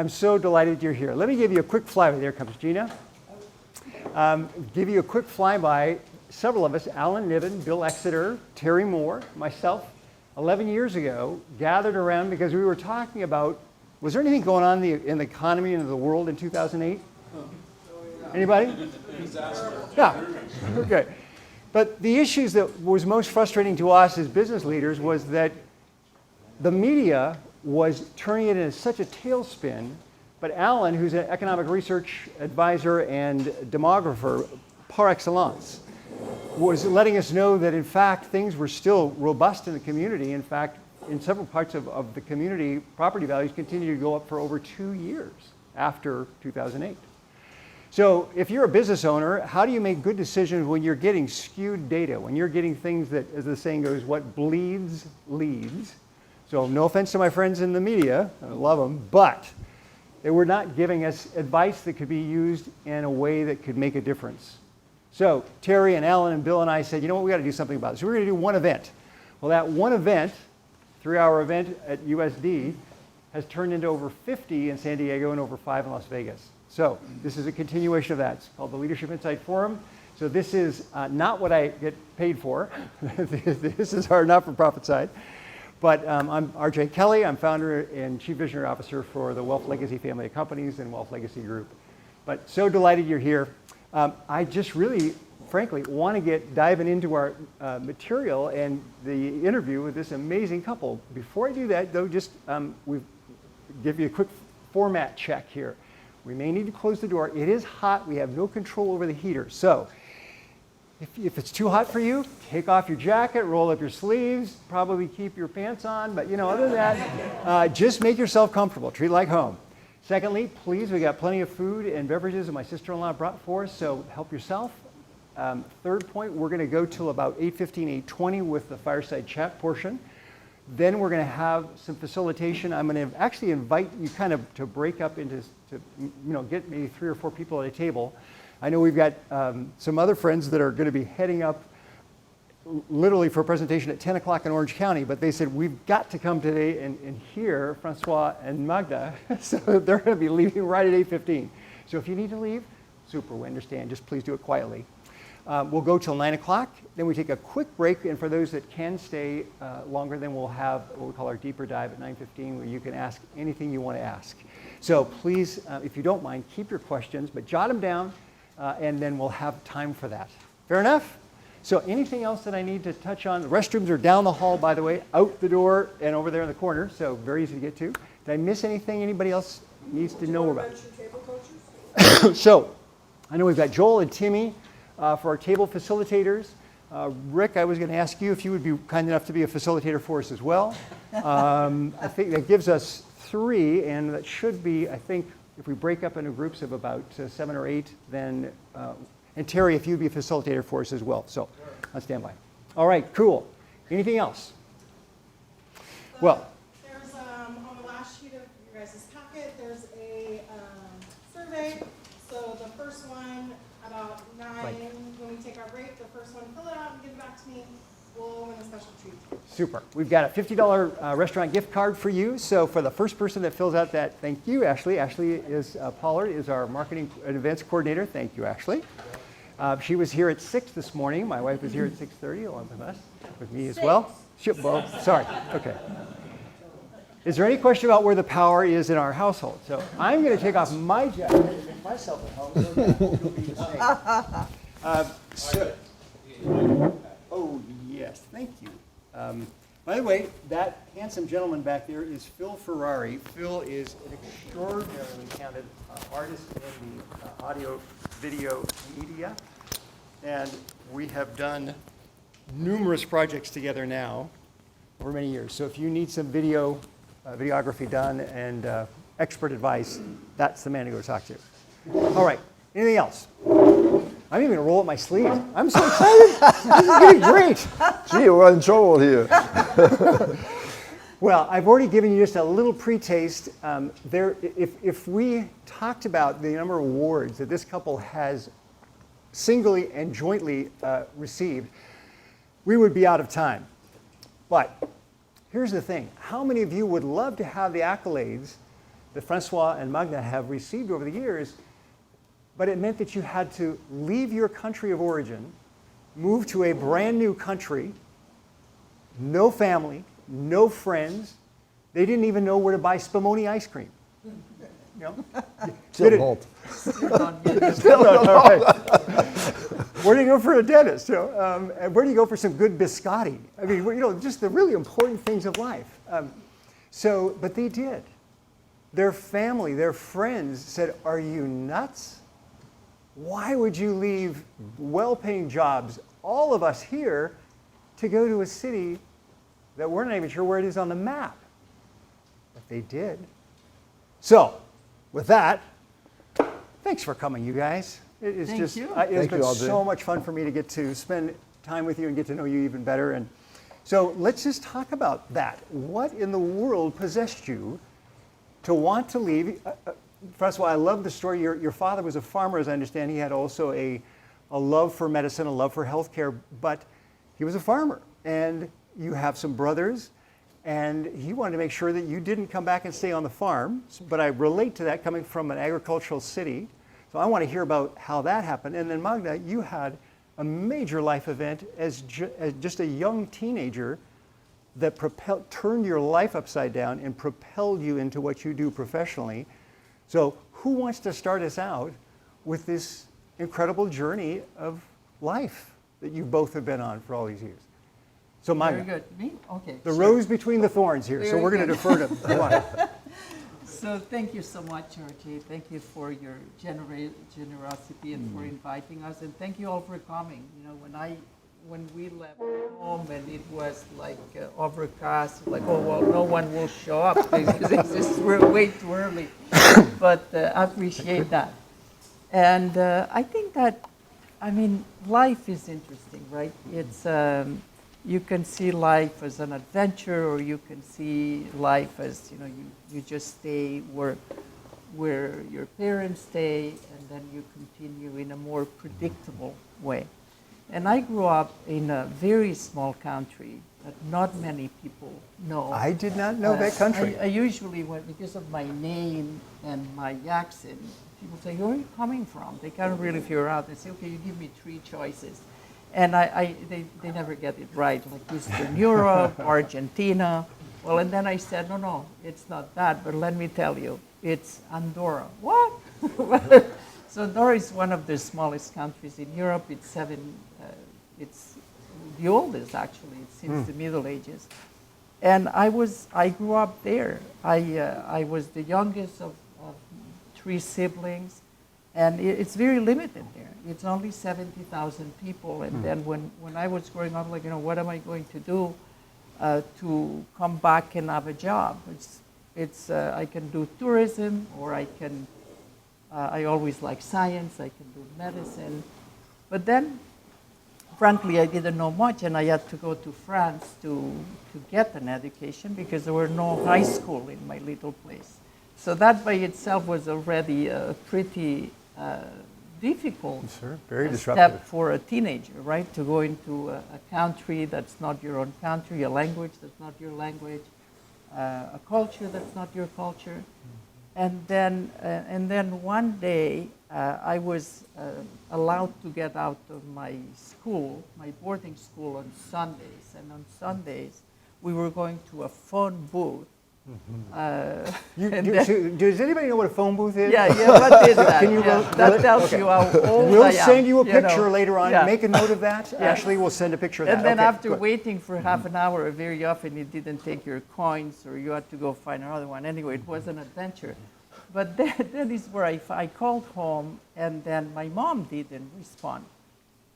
I'm so delighted you're here. Let me give you a quick flyby. There comes Gina. Give you a quick flyby. Several of us, Alan Niven, Bill Exeter, Terry Moore, myself, 11 years ago, gathered around because we were talking about, was there anything going on in the economy and the world in 2008? Anybody? Yeah, okay. But the issues that was most frustrating to us as business leaders was that the media was turning it into such a tailspin, but Alan, who's an economic research advisor and demographer par excellence, was letting us know that in fact things were still robust in the community. In fact, in several parts of the community, property values continue to go up for over 2 years after 2008. So if you're a business owner, how do you make good decisions when you're getting skewed data, when you're getting things that, as the saying goes, what bleeds leads? So no offense to my friends in the media, I love them, but they were not giving us advice that could be used in a way that could make a difference. So Terry and Alan and Bill and I said, you know what, we got to do something about this. So we're going to do one event. Well, that one event, 3-hour event at USD, has turned into over 50 in San Diego and over 5 in Las Vegas. So this is a continuation of that. It's called the Leadership Insight Forum. So this is not what I get paid for. This is our not-for-profit side. But I'm RJ Kelly. I'm founder and chief visionary officer for the Wealth Legacy family of companies and Wealth Legacy Group. But so delighted you're here. I just really, frankly, want to get diving into our material and the interview with this amazing couple. Before I do that, though, just we give you a quick format check here. We may need to close the door. It is hot. We have no control over the heater. So if it's too hot for you, take off your jacket, roll up your sleeves, probably keep your pants on. But other than that, just make yourself comfortable. Treat it like home. Secondly, please, we got plenty of food and beverages that my sister-in-law brought for us, so help yourself. Third point, we're going to go till about 8:15, 8:20 with the fireside chat portion. Then we're going to have some facilitation. I'm going to actually invite you kind of to break up into, get maybe 3 or 4 people at a table. I know we've got some other friends that are going to be heading up literally for a presentation at 10 o'clock in Orange County, but they said, we've got to come today and hear Francois and Magda. So they're going to be leaving right at 8:15. So if you need to leave, super, we understand. Just please do it quietly. We'll go till 9 o'clock. Then we take a quick break. And for those that can stay longer, then we'll have what we call our deeper dive at 9:15, where you can ask anything you want to ask. So please, if you don't mind, keep your questions, but jot them down, and then we'll have time for that. Fair enough? So anything else that I need to touch on? The restrooms are down the hall, by the way, out the door and over there in the corner, so very easy to get to. Did I miss anything anybody else needs to know about? Table coaches? So I know we've got Joel and Timmy for our table facilitators. Rick, I was going to ask you if you would be kind enough to be a facilitator for us as well. I think that gives us 3, and that should be, I think, if we break up into groups of about 7 or 8, then, and Terry, if you'd be a facilitator for us as well. So on standby. All right, cool. Anything else? Well, there's on the last sheet of your guys' packet, there's a survey. So the first one, about 9, when we take our break, the first one, fill it out and give it back to me. We'll win a special treat. Super. We've got a $50 restaurant gift card for you. So for the first person that fills out that, thank you, Ashley. Ashley is Pollard is our marketing and events coordinator. Thank you, Ashley. She was here at 6 this morning. My wife was here at 6:30 along with us, with me as well. Well, sorry. Okay. Is there any question about where the power is in our household? So I'm going to take off my jacket and make myself at home. So that will be the same. Oh, yes. Thank you. By the way, that handsome gentleman back there is Phil Ferrari. Phil is an extraordinarily talented artist in the audio, video media. And we have done numerous projects together now over many years. So if you need some videography done and expert advice, that's the man to go talk to. All right. Anything else? I'm even going to roll up my sleeves. I'm so excited. This is going to be great. Gee, we're in trouble here. Well, I've already given you just a little pre-taste. If we talked about the number of awards that this couple has singly and jointly received, we would be out of time. But here's the thing. How many of you would love to have the accolades that Francois and Magda have received over the years, but it meant that you had to leave your country of origin, move to a brand new country, no family, no friends. They didn't even know where to buy Spumoni ice cream. You know? Still not. Still not. All right. Where do you go for a dentist? You know? And where do you go for some good biscotti? I mean, you know, just the really important things of life. But they did. Their family, their friends said, "Are you nuts? Why would you leave well-paying jobs, all of us here, to go to a city that we're not even sure where it is on the map?" But they did. So, with that, thanks for coming, you guys. It is Thank just, you. It's Thank been you, Audrey. so much fun for me to get to spend time with you and get to know you even better. And so let's just talk about that. What in the world possessed you to want to leave? Francois, I love the story. Your father was a farmer, as I understand. He had also a love for medicine, a love for healthcare, but he was a farmer. And you have some brothers, and he wanted to make sure that you didn't come back and stay on the farm. But I relate to that coming from an agricultural city. So I want to hear about how that happened. And then Magda, you had a major life event as just a young teenager that turned your life upside down and propelled you into what you do professionally. So who wants to start us out with this incredible journey of life that you both have been on for all these years? So Magda, Very good. Me? Okay. the sure. rose between the thorns here. So Very we're going to good. defer to Magda. So thank you so much, Archie. Thank you for your generosity and for inviting us, and thank you all for coming. You know, when we left home and it was like overcast, like, oh well, no one will show up because we're way too early. But I appreciate that, and I think that, I mean, life is interesting, right? It's you can see life as an adventure, or you can see life as, you know, you just stay where your parents stay, and then you continue in a more predictable way. And I grew up in a very small country that not many people know. I did not know that country. I usually, because of my name and my accent, people say, "Where are you coming from?" They can't really figure out. They say, "Okay, you give me three choices." And they never get it right, like Eastern Europe, Argentina. Well, and then I said, no, it's not that, but let me tell you, it's Andorra. What? So Andorra is one of the smallest countries in Europe. It's it's the oldest, actually, since the Middle Ages. And I grew up there. I was the youngest of three siblings. And it's very limited there. It's only 70,000 people. And then when I was growing up, like, you know, what am I going to do to come back and have a job? It's I can do tourism, or I can, I always like science, I can do medicine. But then, frankly, I didn't know much, and I had to go to France to get an education because there were no high school in my little place. So that by itself was already a pretty difficult Very step disruptive. for a teenager, right? To go into a country that's not your own country, a language that's not your language, a culture that's not your culture. And then one day I was allowed to get out of my school, my boarding school, on Sundays. And on Sundays we were going to a phone booth. Does anybody know what a phone booth is? Yeah, what is that? Can you that tells you how old I We'll am. send you a know. picture later on. Yeah. Make a note of that. Ashley will send a picture of that. And then Okay, after good. waiting for half an hour, very often it didn't take your coins, or you had to go find another one. Anyway, it was an adventure. But that is where I called home, and then my mom didn't respond.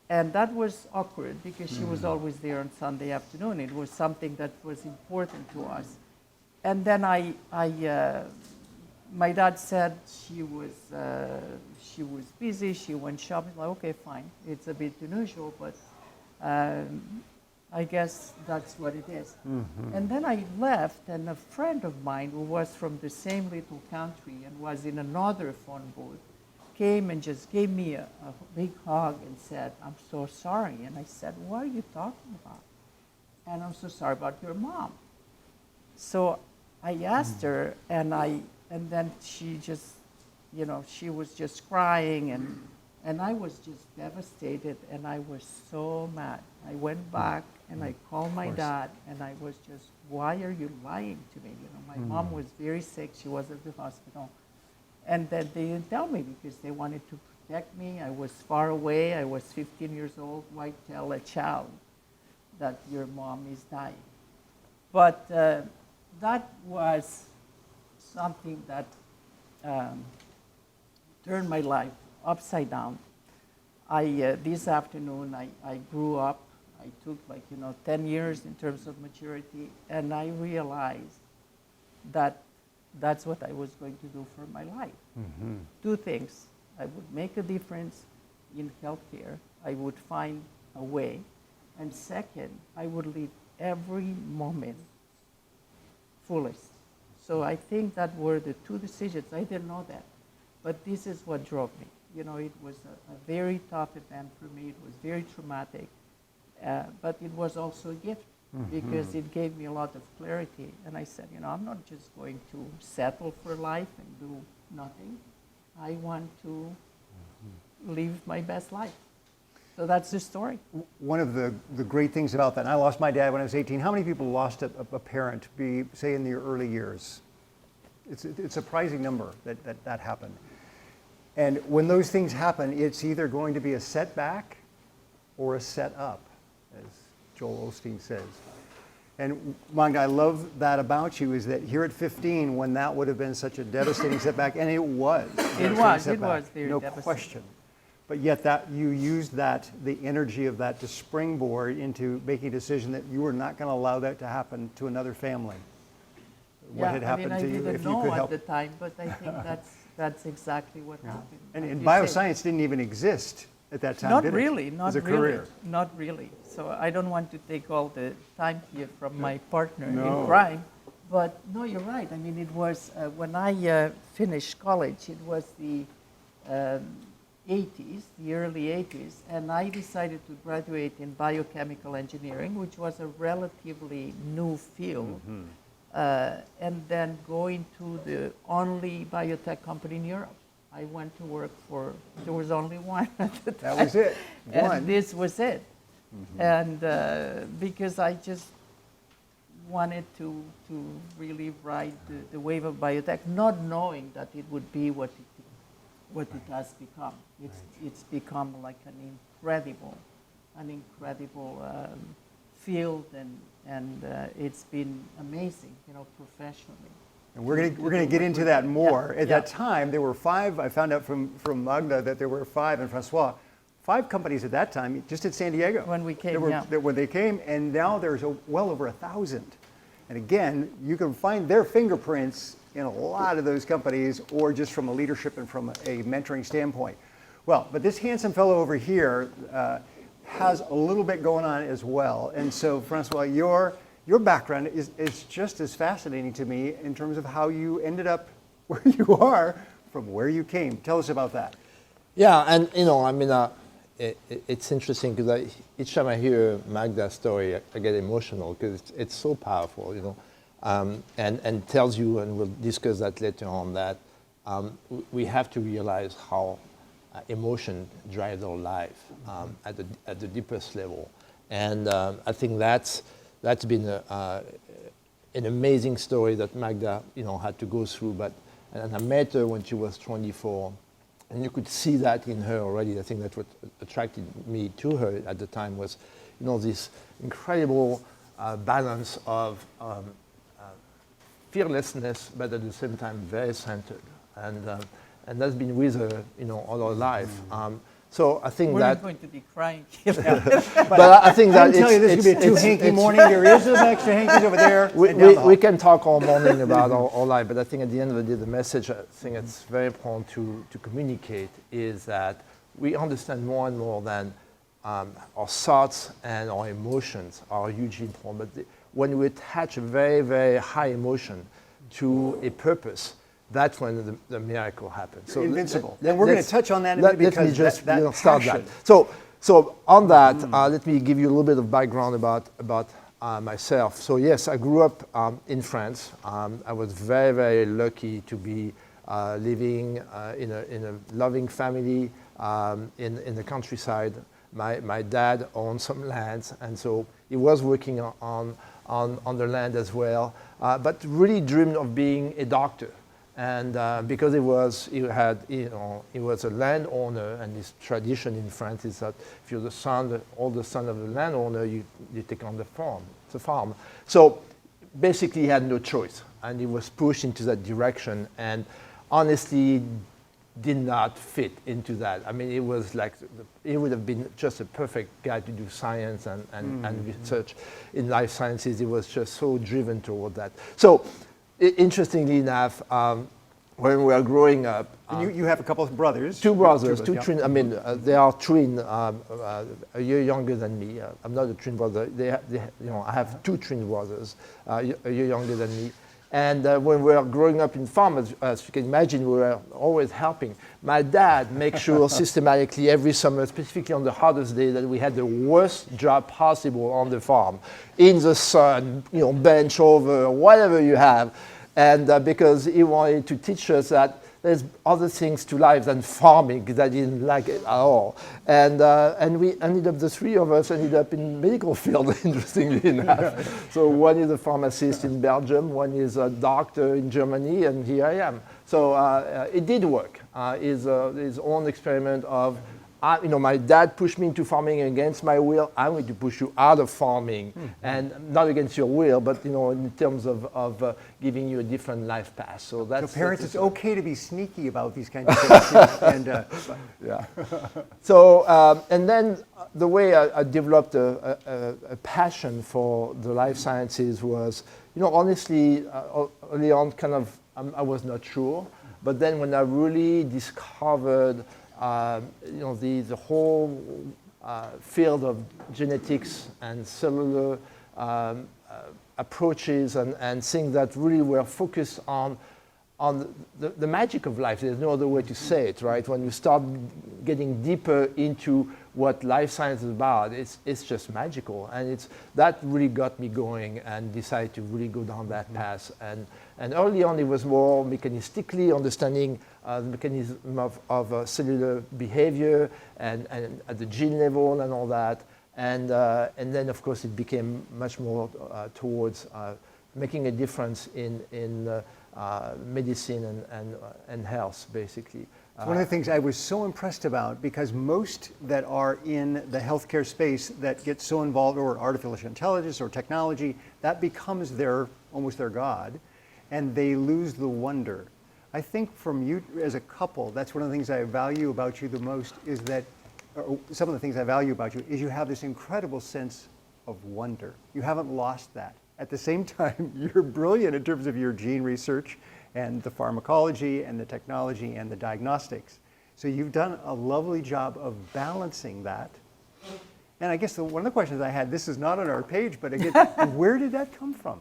And that was awkward because she was always there on Sunday afternoon. It was something that was important to us. And then my dad said she was busy. She went shopping. Like, okay, fine. It's a bit unusual, but I guess that's what it is. And then I left, and a friend of mine who was from the same little country and was in another phone booth came and just gave me a big hug and said, "I'm so sorry." And I said, "What are you talking about?" "And I'm so sorry about your mom." So I asked her, and and then she just, she was just crying, and I was just devastated, and I was so mad. I went back and I called my dad, and I was just, why are you lying to me? My mom was very sick. She was at the hospital. And then they didn't tell me because they wanted to protect me. I was far away. I was 15 years old. Why tell a child that your mom is dying? But that was something that turned my life upside down. This afternoon, I grew up. I took 10 years in terms of maturity, and I realized that that's what I was going to do for my life. Mm-hmm. Two things. I would make a difference in healthcare. I would find a way. And second, I would live every moment fullest. So I think that were the two decisions. I didn't know that. But this is what drove me. It was a very tough event for me. It was very traumatic. But it was also a gift. Because it gave me a lot of clarity. And I said, I'm not just going to settle for life and do nothing. I want to live my best life. So that's the story. One of the great things about that, and I lost my dad when I was 18. How many people lost a parent, say in their early years? It's a surprising number that happened. And when those things happen, it's either going to be a setback or a set up, as Joel Osteen says. And Magda, I love that about you, is that here at 15, when that would have been such a devastating setback, and it was. It was very no devastating. question. But yet that you used the energy of that to springboard into making a decision that you were not going to allow that to happen to another family. What had happened to you, if you could help? I didn't know at the time, but I think that's exactly what happened. And bioscience didn't even exist at that time, Not did really, it? not As a really, career. not really. So I don't want to take all the time here from my partner No. in crime, but no, you're right. I mean, it was when I finished college. It was the 80s, the early 80s, and I decided to graduate in biochemical engineering, which was a relatively new field, and then going to the only biotech company in Europe. I went to work for, there was only one at the time. That was it, one. And this was it. And because I just wanted to really ride the wave of biotech, not knowing that it would be what it has become. It's become like an incredible field, and it's been amazing, professionally. And we're going to get into that more. Yeah, At that time, there were 5. I found out from Magda that there were 5, and Francois, 5 companies at that time, just in San Diego. When we came, when they came, and now there's well over 1,000. And again, you can find their fingerprints in a lot of those companies, or just from a leadership and from a mentoring standpoint. Well, but this handsome fellow over here has a little bit going on as well. And so, Francois, your background is just as fascinating to me in terms of how you ended up where you are from where you came. Tell us about that. Yeah, and it's interesting because each time I hear Magda's story, I get emotional because it's so powerful, and tells you, and we'll discuss that later on, that we have to realize how emotion drives our life at the deepest level, and I think that's been an amazing story that Magda had to go through. And I met her when she was 24. And you could see that in her already. I think that's what attracted me to her at the time was, this incredible balance of fearlessness, but at the same time very centered. And that's been with her, all her life. So I think we're that. not going to be crying. But I think that I can tell you this is going to be a two-hanky morning. There is some extra hankies over there. We can talk all morning about our life, but I think at the end of the day, the message I think it's very important to communicate is that we understand more and more that our thoughts and our emotions are hugely important. But when we attach a very, very high emotion to a purpose, that's when the miracle happens. So invincible. And we're going to touch on that in a minute because let me just that start passion. that. So on that, let me give you a little bit of background about myself. So yes, I grew up in France. I was very, very lucky to be living in a loving family in the countryside. My dad owned some lands, and so he was working on the land as well, but really dreamed of being a doctor. And because he was a landowner, and this tradition in France is that if you're the older son of the landowner, you take on the farm. So basically, he had no choice, and he was pushed into that direction. And honestly, did not fit into that. I mean, it was like, he would have been just a perfect guy to do science and research in life sciences. He was just so driven toward that. So, interestingly enough, when we were growing up, And you have a couple of brothers. two brothers, yeah. two twin. I mean, they are twin, a year younger than me. I'm not a twin brother. I have two twin brothers, a year younger than me. And when we were growing up in farm, as you can imagine, we were always helping. My dad makes sure systematically every summer, specifically on the hardest day, that we had the worst job possible on the farm, in the sun, bench over, whatever you have. And because he wanted to teach us that there's other things to life than farming, because I didn't like it at all. And we ended up, the three of us ended up in medical field, interestingly enough. So one is a pharmacist in Belgium, one is a doctor in Germany, and here I am. So it did work. His own experiment of, my dad pushed me into farming against my will. I'm going to push you out of farming, and not against your will, but in terms of giving you a different life path. So that's Parents, it's okay to be sneaky about these kinds of things. And yeah. So and then the way I developed a passion for the life sciences was, honestly, early on, I was not sure, but then when I really discovered the whole field of genetics and cellular approaches and things that really were focused on the magic of life. There's no other way to say it, right? When you start getting deeper into what life science is about, it's just magical. And that really got me going and decided to really go down that path. And early on, it was more mechanistically understanding the mechanism of cellular behavior and at the gene level and all that. And then, of course, it became much more towards making a difference in medicine and health, basically. One of the things I was so impressed about, because most that are in the healthcare space that get so involved, or artificial intelligence or technology, that becomes almost their God, and they lose the wonder. I think from you as a couple, that's one of the things I value about you the most, is that, or some of the things I value about you, is you have this incredible sense of wonder. You haven't lost that. At the same time, you're brilliant in terms of your gene research and the pharmacology and the technology and the diagnostics. So you've done a lovely job of balancing that. And I guess one of the questions I had, this is not on our page, but again, where did that come from?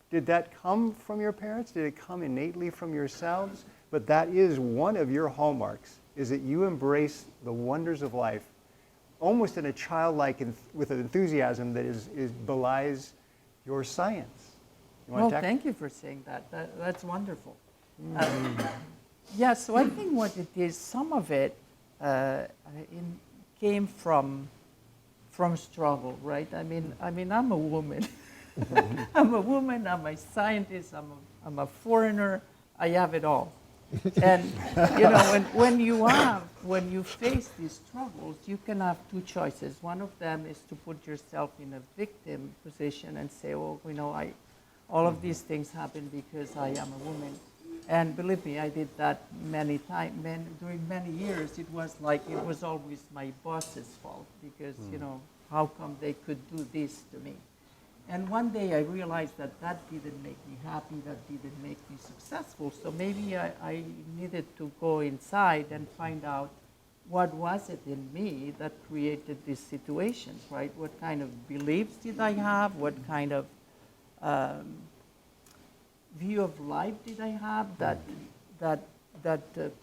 Did that come from your parents? Did it come innately from yourselves? But that is one of your hallmarks, is that you embrace the wonders of life almost in a childlike, with an enthusiasm that belies your science. Well, thank you for saying that. That's wonderful. Yeah, so I think what it is, some of it came from struggle, right? I mean, I'm a woman. I'm a woman. I'm a scientist. I'm a foreigner. I have it all. And when you face these struggles, you can have two choices. One of them is to put yourself in a victim position and say, all of these things happen because I am a woman. And believe me, I did that many times. During many years, it was always my boss's fault because, how come they could do this to me? And one day I realized that didn't make me happy, that didn't make me successful. So maybe I needed to go inside and find out what was it in me that created these situations, right? What kind of beliefs did I have? What kind of view of life did I have that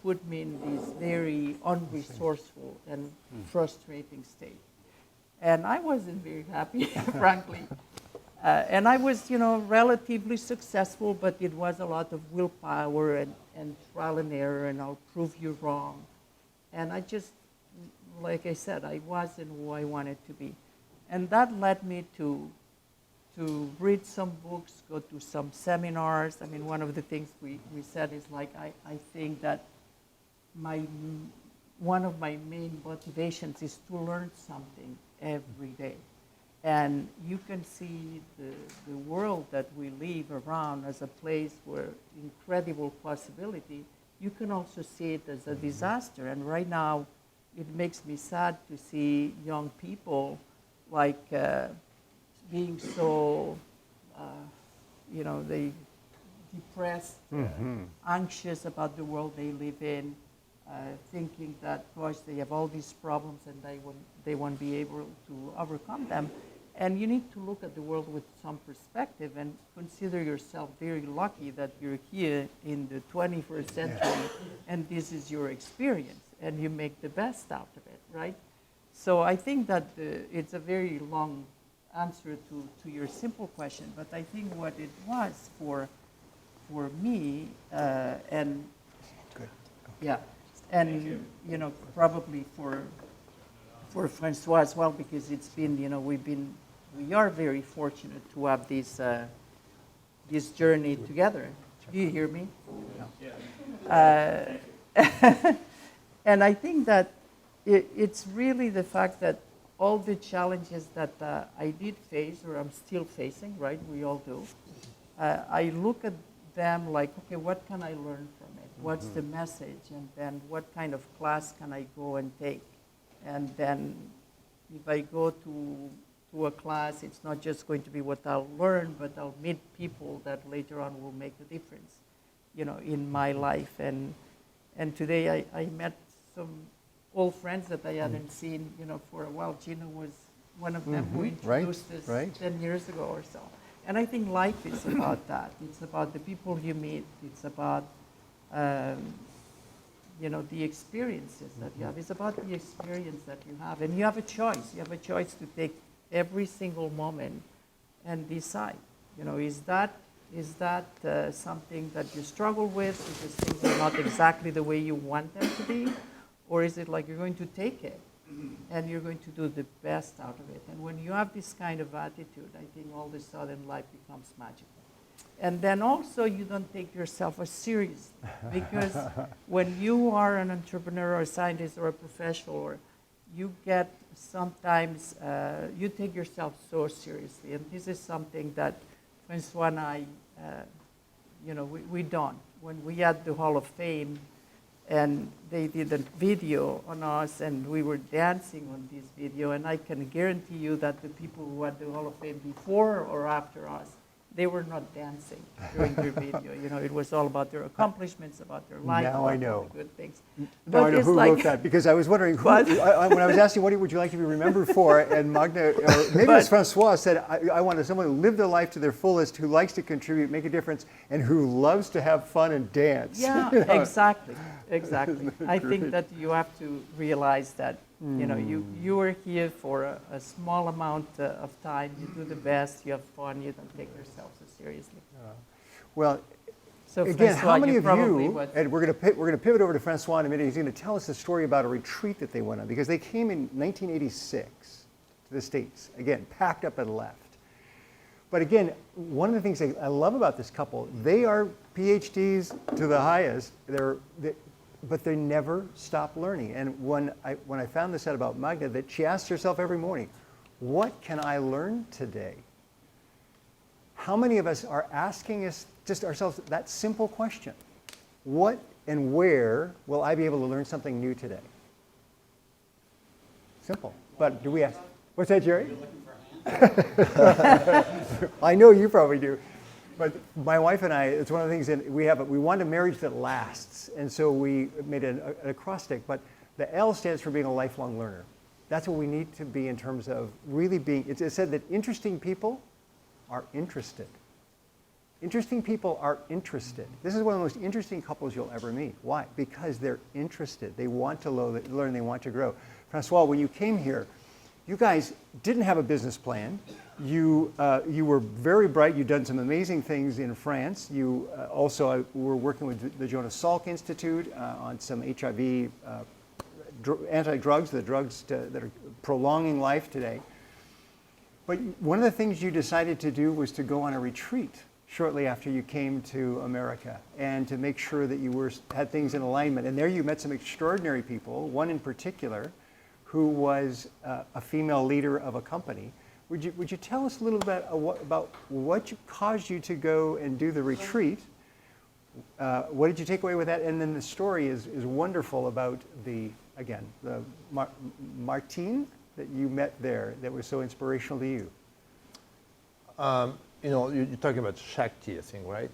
put me in this very unresourceful and frustrating state? And I wasn't very happy, frankly. And I was, relatively successful, but it was a lot of willpower and trial and error, and I'll prove you wrong. And I just, like I said, I wasn't who I wanted to be. And that led me to read some books, go to some seminars. I mean, one of the things we said is like, I think that one of my main motivations is to learn something every day. And you can see the world that we live around as a place where incredible possibility. You can also see it as a disaster. And right now, it makes me sad to see young people like being so, they depressed, anxious about the world they live in, thinking that, gosh, they have all these problems and they won't be able to overcome them. And you need to look at the world with some perspective and consider yourself very lucky that you're here in the 21st century and this is your experience and you make the best out of it, right? So I think that it's a very long answer to your simple question, but I think what it was for me and Good. yeah, and probably for Francois as well, because it's been we are very fortunate to have this journey together. Do you hear me? Yeah. And I think that it's really the fact that all the challenges that I did face, or I'm still facing, right? We all do. I look at them like, okay, what can I learn from it? What's the message? And then what kind of class can I go and take? And then if I go to a class, it's not just going to be what I'll learn, but I'll meet people that later on will make a difference, in my life. And today I met some old friends that I hadn't seen, for a while. Gina was one of them who introduced us 10 years ago or so. And I think life is about that. It's about the people you meet. It's about, the experiences that you have. It's about the experience that you have. And you have a choice. You have a choice to take every single moment and decide, is that something that you struggle with because things are not exactly the way you want them to be? Or is it like you're going to take it and you're going to do the best out of it? And when you have this kind of attitude, I think all of a sudden life becomes magical. And then also you don't take yourself as serious, because when you are an entrepreneur or a scientist or a professional, or you get sometimes, you take yourself so seriously. And this is something that Francois and I, we don't. When we had the Hall of Fame, and they did a video on us, and we were dancing on this video, and I can guarantee you that the people who had the Hall of Fame before or after us, they were not dancing during their video. It was all about their accomplishments, about their life, Now I about know. all the good things. Now I know who wrote that, because I was wondering, when I was asking what would you like to be remembered for, and Magda, or maybe it's Francois, said, I wanted someone who lived their life to their fullest, who likes to contribute, make a difference, and who loves to have fun and dance. Yeah, exactly. I think that you have to realize that, you are here for a small amount of time. You do the best, you have fun, you don't take yourself so seriously. Well, So again, Francois, how many of probably you, would- and we're going to pivot over to Francois in a minute, he's going to tell us a story about a retreat that they went on, because they came in 1986 to the States, again, packed up and left. But again, one of the things I love about this couple, they are PhDs to the highest, but they never stop learning. And when I found this out about Magda, that she asks herself every morning, what can I learn today? How many of us are asking us just ourselves that simple question? What and where will I be able to learn something new today? Simple. But do we ask? What's that, Jerry? I know you probably do. But my wife and I, it's one of the things that we want a marriage that lasts. And so we made an acrostic, but the L stands for being a lifelong learner. That's what we need to be in terms of really being, it said that interesting people are interested. Interesting people are interested. This is one of the most interesting couples you'll ever meet. Why? Because they're interested. They want to learn, they want to grow. Francois, when you came here, you guys didn't have a business plan. You were very bright. You've done some amazing things in France. You also were working with the Jonas Salk Institute on some HIV anti-drugs, the drugs that are prolonging life today. But one of the things you decided to do was to go on a retreat shortly after you came to America, and to make sure that you had things in alignment. And there you met some extraordinary people, one in particular, who was a female leader of a company. Would you tell us a little bit about what caused you to go and do the retreat? What did you take away with that? And then the story is wonderful about the Martine that you met there that was so inspirational to you. You're talking about Shakti, I think, right?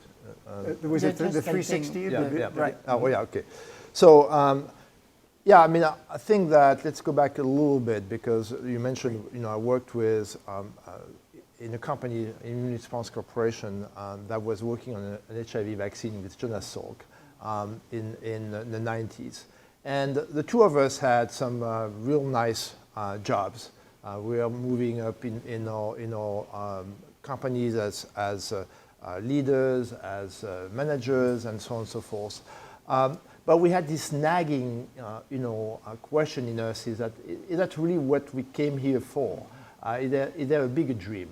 Was it the 360? Yeah. Right. Oh, yeah, okay. So, I think that, let's go back a little bit, because you mentioned, I worked with, in a company, Immune Response Corporation, that was working on an HIV vaccine with Jonas Salk in the 90s. And the two of us had some real nice jobs. We are moving up in our companies as leaders, as managers, and so on and so forth. But we had this nagging, question in us: is that really what we came here for? Is there a bigger dream?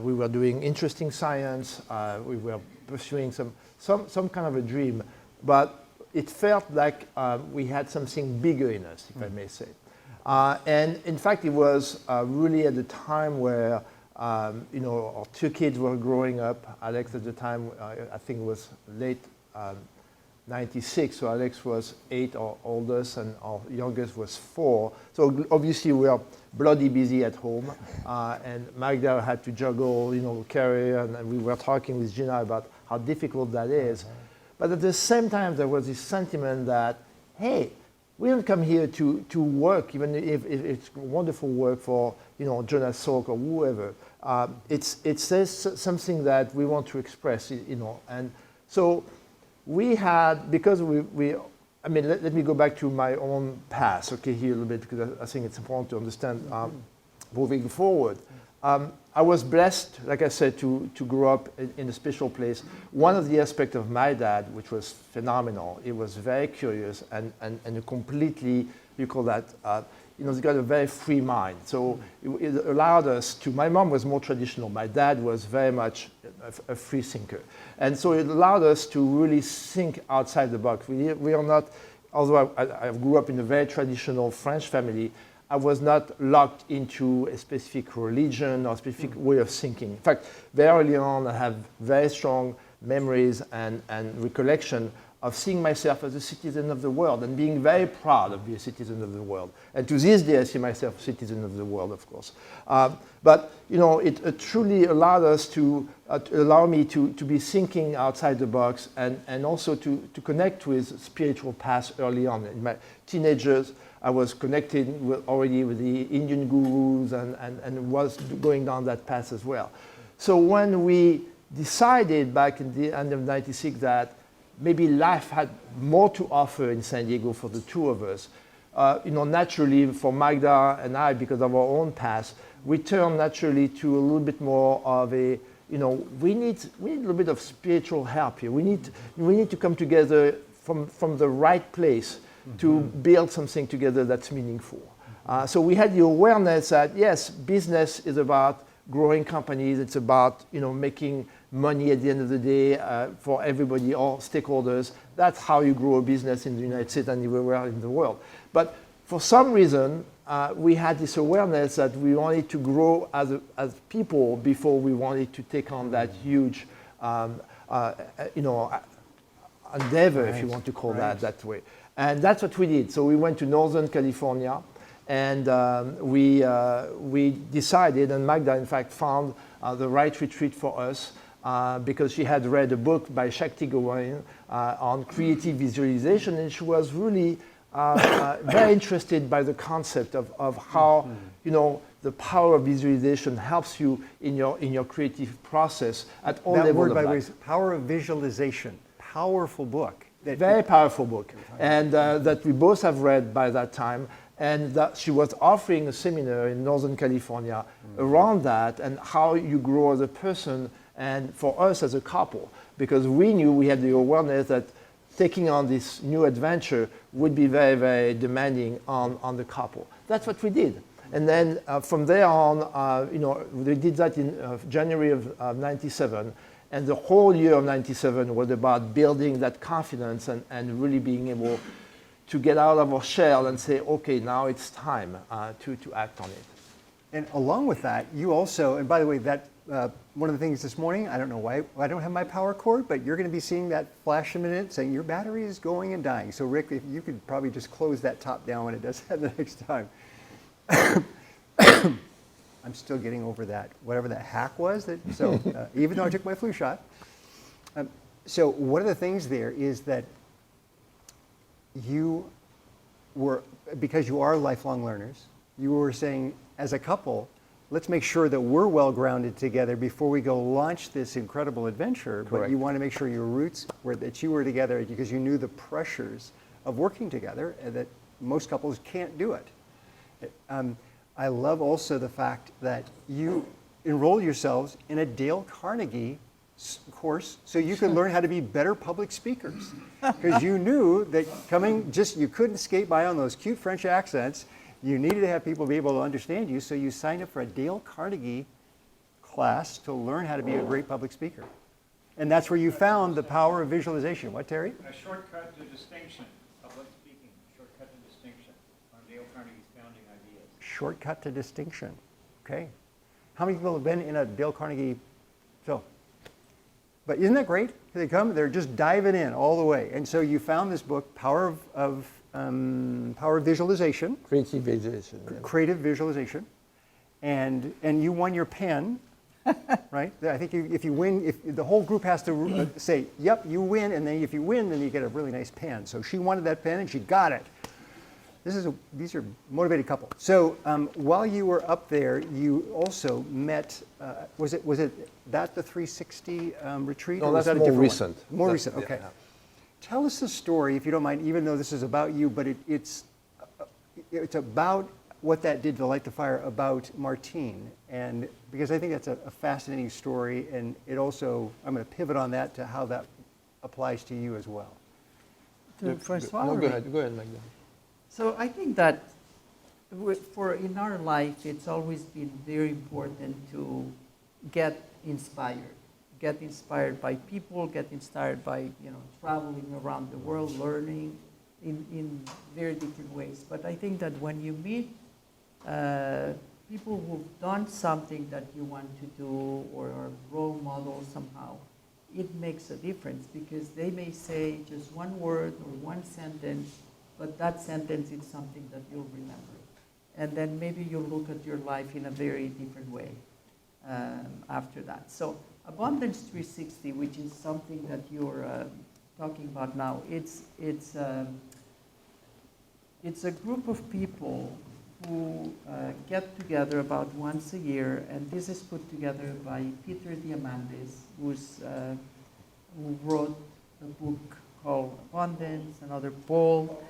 We were doing interesting science. We were pursuing some kind of a dream, but it felt like we had something bigger in us, if I may say. And in fact, it was really at the time where our two kids were growing up. Alex at the time, I think it was late 96, so Alex was 8, our oldest, and our youngest was 4. So obviously we were bloody busy at home, and Magda had to juggle, career, and we were talking with Gina about how difficult that is. But at the same time, there was this sentiment that, hey, we don't come here to work, even if it's wonderful work for Jonas Salk or whoever. It says something that we want to express, and so we had, because let me go back to my own past, okay, here a little bit, because I think it's important to understand moving forward. I was blessed, like I said, to grow up in a special place. One of the aspects of my dad, which was phenomenal, he was very curious and a completely, you call that, he's got a very free mind. So it allowed us to, my mom was more traditional. My dad was very much a free thinker. And so it allowed us to really think outside the box. We are not, although I grew up in a very traditional French family, I was not locked into a specific religion or a specific way of thinking. In fact, very early on, I have very strong memories and recollection of seeing myself as a citizen of the world and being very proud of being a citizen of the world. And to this day, I see myself a citizen of the world, of course. But it truly allowed us to allow me to be thinking outside the box and also to connect with spiritual paths early on. In my teenagers, I was connected already with the Indian gurus and was going down that path as well. So when we decided back in the end of 96 that maybe life had more to offer in San Diego for the two of us, naturally for Magda and I, because of our own past, we turned naturally to a little bit more of a, we need a little bit of spiritual help here. We need to come together from the right place to build something together that's meaningful. So we had the awareness that, yes, business is about growing companies. It's about making money at the end of the day for everybody, all stakeholders. That's how you grow a business in the United States and everywhere in the world. But for some reason, we had this awareness that we wanted to grow as people before we wanted to take on that huge endeavor, if you want to call that way. And that's what we did. So we went to Northern California, and we decided, and Magda, in fact, found the right retreat for us because she had read a book by Shakti Gawain on creative visualization, and she was really very interested by the concept of how, the power of visualization helps you in your creative process at all levels of life. That word, by the way, is power of visualization. Powerful book. Very powerful book, and that we both have read by that time. And that she was offering a seminar in Northern California around that and how you grow as a person and for us as a couple, because we knew we had the awareness that taking on this new adventure would be very, very demanding on the couple. That's what we did. And then from there on, you know, they did that in January of 97. And the whole year of 97 was about building that confidence and really being able to get out of our shell and say, okay, now it's time to act on it. And along with that, you also, and by the way, that one of the things this morning, I don't know why I don't have my power cord, but you're going to be seeing that flash in a minute saying your battery is going and dying. So Rick, if you could probably just close that top down when it does that the next time. I'm still getting over that, whatever that hack was. So even though I took my flu shot. So one of the things there is that you were, because you are lifelong learners, you were saying as a couple, let's make sure that we're well grounded together before we go launch this incredible adventure. Correct. But you want to make sure your roots were that you were together because you knew the pressures of working together and that most couples can't do it. I love also the fact that you enrolled yourselves in a Dale Carnegie course so you could learn how to be better public speakers, because you knew that you couldn't skate by on those cute French accents. You needed to have people be able to understand you, so you signed up for a Dale Carnegie class to learn how to be a great public speaker. And that's where you found the power of visualization. What, Terry? A shortcut to distinction, public speaking, shortcut to distinction on Dale Carnegie's founding ideas. Shortcut to distinction. Okay. How many people have been in a Dale Carnegie show? But isn't that great? They come, they're just diving in all the way. And so you found this book, Power of Visualization. Creative visualization. Yeah. Creative visualization. And you won your pen, right? I think if you win, if the whole group has to say, yep, you win, and then if you win, then you get a really nice pen. So she wanted that pen and she got it. These are motivated couple. So while you were up there, you also met. Was it that the 360 retreat? No, or was that's that a more different recent. One? More recent. Yeah, Okay. yeah. Tell us the story, if you don't mind, even though this is about you, but it's about what that did to light the fire about Martine, and because I think that's a fascinating story, and it also I'm going to pivot on that to how that applies to you as well. To Francois? No, or go me? ahead, Magda. So I think that in our life, it's always been very important to get inspired by people, get inspired by traveling around the world, learning in very different ways. But I think that when you meet people who've done something that you want to do or are role models somehow, it makes a difference, because they may say just one word or one sentence, but that sentence is something that you'll remember. And then maybe you'll look at your life in a very different way after that. So Abundance 360, which is something that you're talking about now, it's a group of people who get together about once a year, and this is put together by Peter Diamandis, who wrote a book called Abundance. Another Paul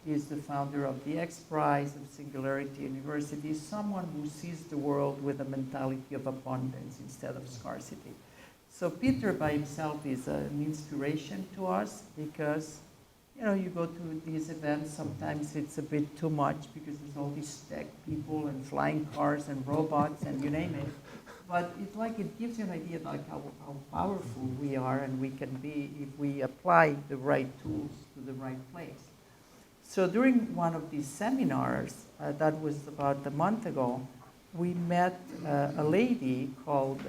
is the founder of the X Prize of Singularity University, someone who sees the world with a mentality of abundance instead of scarcity. So Peter by himself is an inspiration to us, because you go to these events, sometimes it's a bit too much because there's all these tech people and flying cars and robots and you name it. But it's like it gives you an idea of like how powerful we are and we can be if we apply the right tools to the right place. So during one of these seminars, that was about a month ago, we met a lady called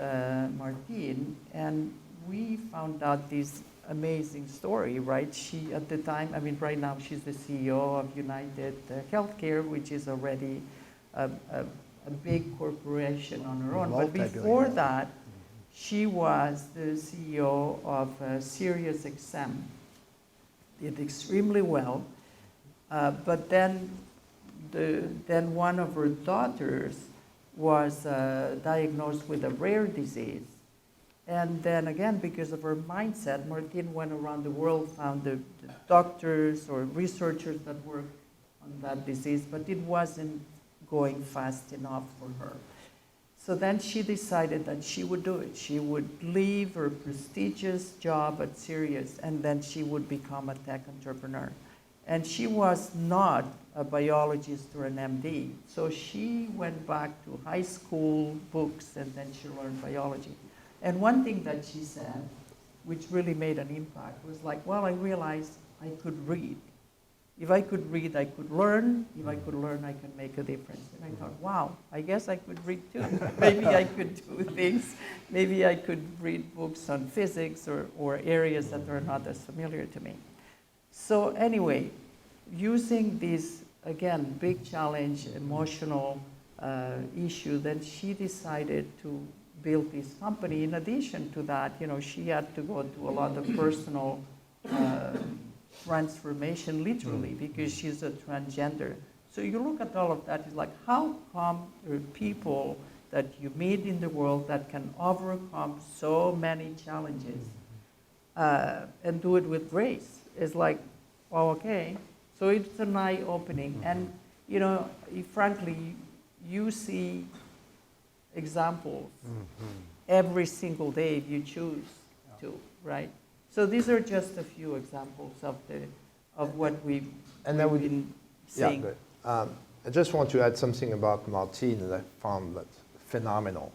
Martine, and we found out this amazing story, right? She, at the time, right now she's the CEO of United Healthcare, which is already a big corporation on her own. But before that, she was the CEO of SiriusXM. Did extremely well. But then one of her daughters was diagnosed with a rare disease. And then again, because of her mindset, Martine went around the world, found the doctors or researchers that were on that disease, but it wasn't going fast enough for her. So then she decided that she would do it. She would leave her prestigious job at Sirius, and then she would become a tech entrepreneur. And she was not a biologist or an MD. So she went back to high school books, and then she learned biology. And one thing that she said, which really made an impact, was like, well, I realized I could read. If I could read, I could learn. If I could learn, I could make a difference. And I thought, wow, I guess I could read too. Maybe I could do things. Maybe I could read books on physics or areas that are not as familiar to me. So anyway, using this, again, big challenge, emotional issue, then she decided to build this company. In addition to that, she had to go through a lot of personal transformation, literally, because she's a transgender. So you look at all of that, it's like, how come there are people that you meet in the world that can overcome so many challenges and do it with grace? It's like, well, okay. So it's an eye-opening. And, frankly, you see examples every single day if you choose to, right? So these are just a few examples of what we've been seeing. Yeah, good. I just want to add something about Martine that I found that phenomenal.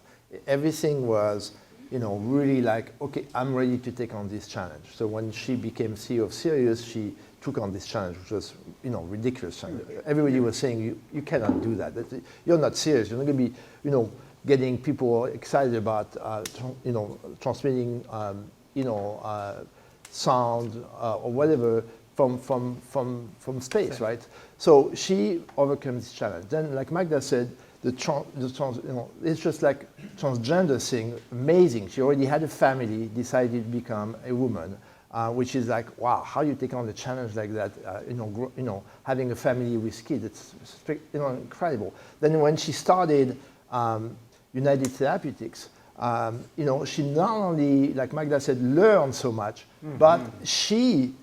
Everything was, really like, okay, I'm ready to take on this challenge. So when she became CEO of Sirius, she took on this challenge, which was, ridiculous. Everybody was saying, you cannot do that. You're not serious. You're not going to be, getting people excited about, transmitting, sound or whatever from space, right? So she overcame this challenge. Then, like Magda said, it's just like transgender thing, amazing. She already had a family, decided to become a woman, which is like, wow, how you take on a challenge like that? Having a family with kids, it's incredible. Then when she started United Therapeutics, she not only, like Magda said, learned so much, but she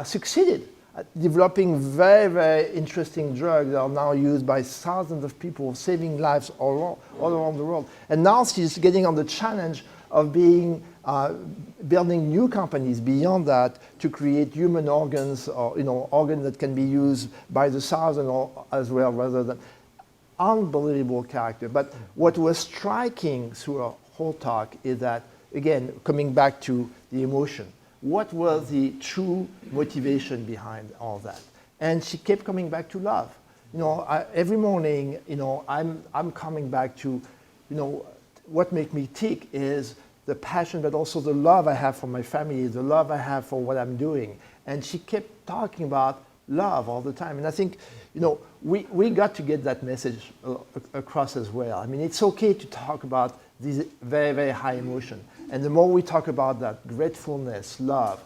succeeded at developing very, very interesting drugs that are now used by thousands of people, saving lives all around the world. And now she's getting on the challenge of building new companies beyond that to create human organs or organs that can be used by the thousand as well, rather than unbelievable character. But what was striking through her whole talk is that, again, coming back to the emotion, what was the true motivation behind all that? And she kept coming back to love. Every morning, I'm coming back to, what makes me tick is the passion, but also the love I have for my family, the love I have for what I'm doing. And she kept talking about love all the time. And I think, we got to get that message across as well. I mean, it's okay to talk about these very, very high emotion. And the more we talk about that gratefulness, love,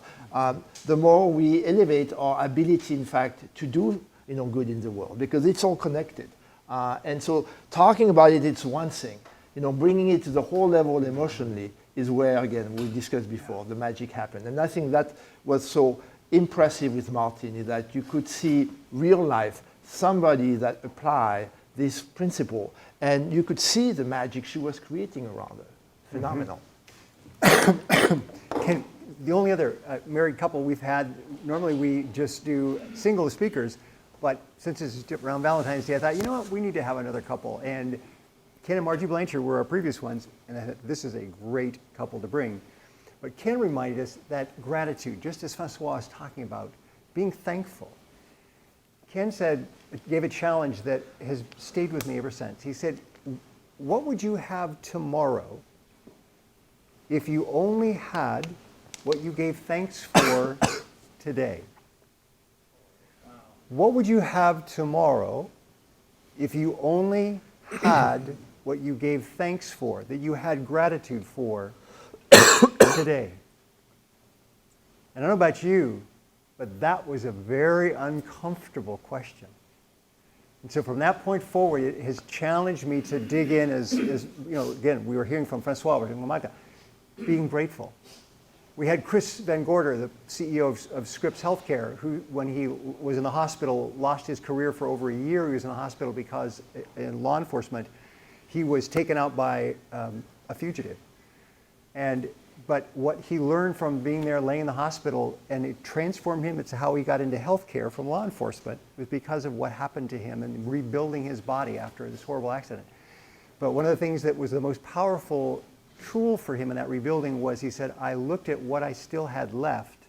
the more we elevate our ability, in fact, to do good in the world, because it's all connected. And so talking about it, it's one thing. Bringing it to the whole level emotionally is where, again, we discussed before, the magic happened. And I think that was so impressive with Martine, is that you could see real life, somebody that applied this principle, and you could see the magic she was creating around her. Phenomenal. The only other married couple we've had, normally we just do single speakers, but since this is around Valentine's Day, I thought, you know what, we need to have another couple. And Ken and Margie Blanchard were our previous ones, and I thought this is a great couple to bring. But Ken reminded us that gratitude, just as Francois was talking about, being thankful. Ken gave a challenge that has stayed with me ever since. He said, what would you have tomorrow if you only had what you gave thanks for today? What would you have tomorrow if you only had what you gave thanks for, that you had gratitude for today? And I don't know about you, but that was a very uncomfortable question. And so from that point forward, it has challenged me to dig in as again, we were hearing from Francois, we're hearing from Magda, being grateful. We had Chris Van Gorder, the CEO of Scripps Healthcare, who, when he was in the hospital, lost his career for over a year. He was in the hospital because in law enforcement, he was taken out by a fugitive. But what he learned from being there, laying in the hospital, and it transformed him. It's how he got into healthcare from law enforcement, was because of what happened to him and rebuilding his body after this horrible accident. But one of the things that was the most powerful tool for him in that rebuilding was, he said, I looked at what I still had left,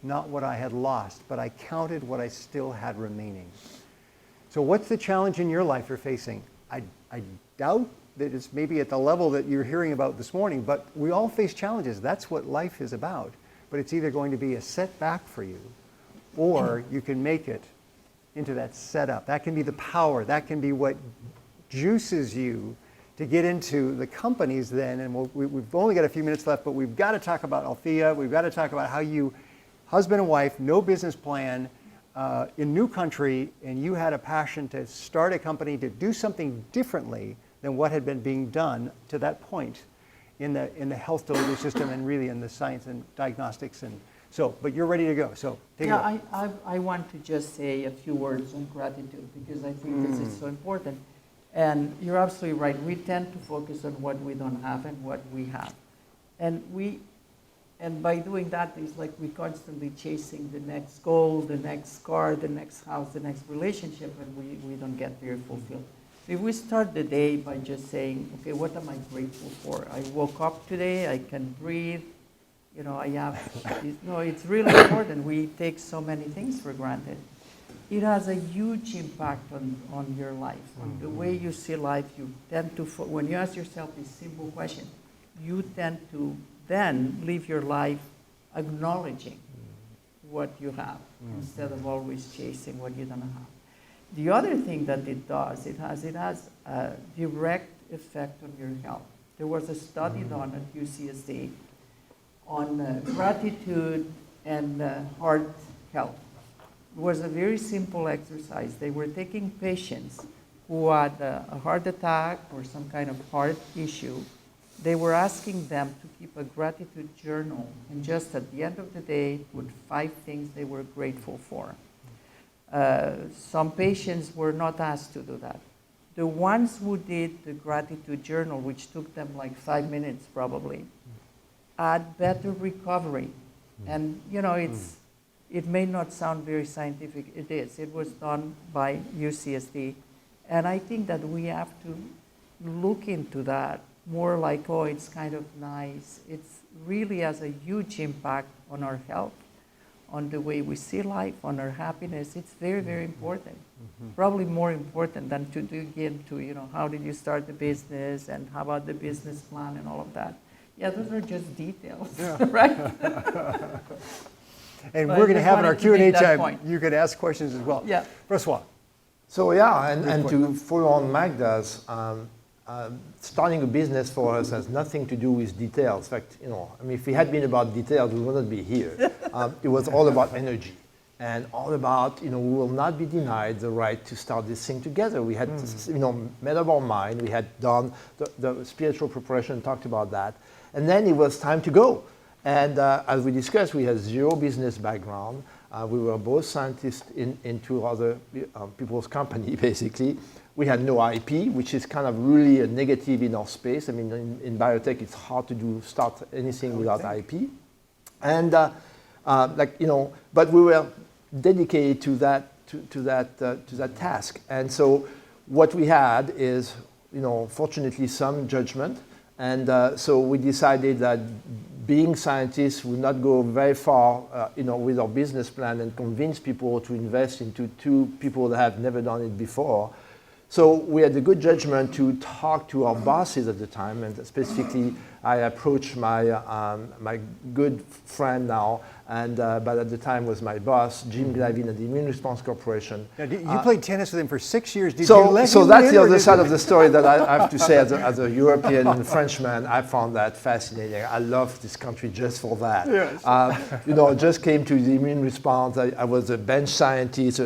not what I had lost, but I counted what I still had remaining. So what's the challenge in your life you're facing? I doubt that it's maybe at the level that you're hearing about this morning, but we all face challenges. That's what life is about. But it's either going to be a setback for you, or you can make it into that setup. That can be the power. That can be what juices you to get into the companies then. And we've only got a few minutes left, but we've got to talk about Althea. We've got to talk about how you, husband and wife, no business plan, in new country, and you had a passion to start a company to do something differently than what had been being done to that point in the health delivery system, and really in the science and diagnostics. And so, but you're ready to go. So take it away. I want to just say a few words on gratitude, because I think this is so important. And you're absolutely right. We tend to focus on what we don't have and what we have. And by doing that, it's like we're constantly chasing the next goal, the next car, the next house, the next relationship, and we don't get very fulfilled. If we start the day by just saying, okay, what am I grateful for? I woke up today, I can breathe, I have, it's really important. We take so many things for granted. It has a huge impact on your life, on the way you see life. You tend to, when you ask yourself this simple question, you tend to then live your life acknowledging what you have, instead of always chasing what you don't have. The other thing that it does, it has a direct effect on your health. There was a study done at UCSD on gratitude and heart health. It was a very simple exercise. They were taking patients who had a heart attack or some kind of heart issue. They were asking them to keep a gratitude journal, and just at the end of the day, put 5 things they were grateful for. Some patients were not asked to do that. The ones who did the gratitude journal, which took them like 5 minutes probably, had better recovery. And it may not sound very scientific. It is. It was done by UCSD. And I think that we have to look into that more like, oh, it's kind of nice. It really has a huge impact on our health, on the way we see life, on our happiness. It's very, very important. Probably more important than to dig into, how did you start the business, and how about the business plan and all of that. Yeah, those are just details, right? And But we're going to I have in our wanted to make Q&A that time, point. you could ask questions as well. Yeah. Francois. So yeah, and to follow on Magda's, starting a business for us has nothing to do with details. In fact, if it had been about details, we wouldn't be here. It was all about energy, and all about, we will not be denied the right to start this thing together. We had, made up our mind. We had done the spiritual preparation, talked about that, and then it was time to go. And as we discussed, we had 0 business background. We were both scientists in 2 other people's company, basically. We had no IP, which is kind of really a negative in our space. I mean, in biotech, it's hard to start anything without IP. And but we were dedicated to that task. And so what we had is, fortunately, some judgment. And so we decided that being scientists would not go very far, with our business plan and convince people to invest into 2 people that have never done it before. So we had the good judgment to talk to our bosses at the time, and specifically, I approached my good friend now, and but at the time was my boss, Jim Glavine at the Immune Response Corporation. Now, you played tennis with him for 6 years. Did you So let him that's win, the or other did side you- of the story that I have to say as a European Frenchman, I found that fascinating. I love this country just for that. Yes. Just came to the immune response. I was a bench scientist,